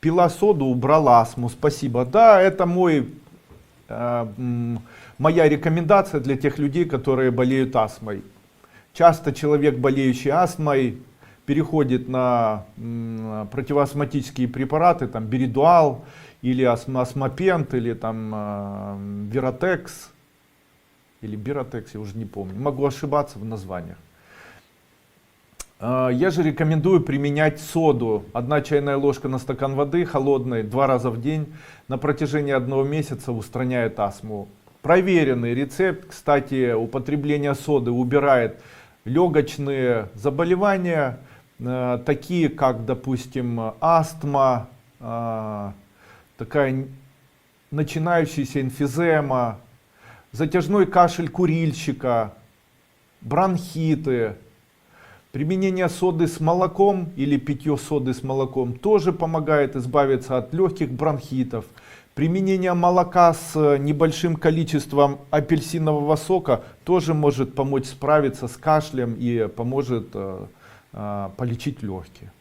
пила соду, убрал астму, спасибо. Да, это моя рекомендация для тех людей, которые болеют астмой. Часто человек, болеющий астмой, переходит на противоастматические препараты, там Беридуал, или астмопент, или там Виротекс, или Биротекс, я уже не помню, могу ошибаться в названиях. Я же рекомендую применять соду. 1 чайная ложка на стакан воды холодной 2 раза в день на протяжении 1 месяца устраняет астму. Проверенный рецепт. Кстати, употребление соды убирает легочные заболевания, такие как, допустим, астма, такая начинающаяся эмфизема, затяжной кашель курильщика, бронхиты. Применение соды с молоком или питье соды с молоком тоже помогает избавиться от легких бронхитов. Применение молока с небольшим количеством апельсинового сока тоже может помочь справиться с кашлем и поможет полечить легкие.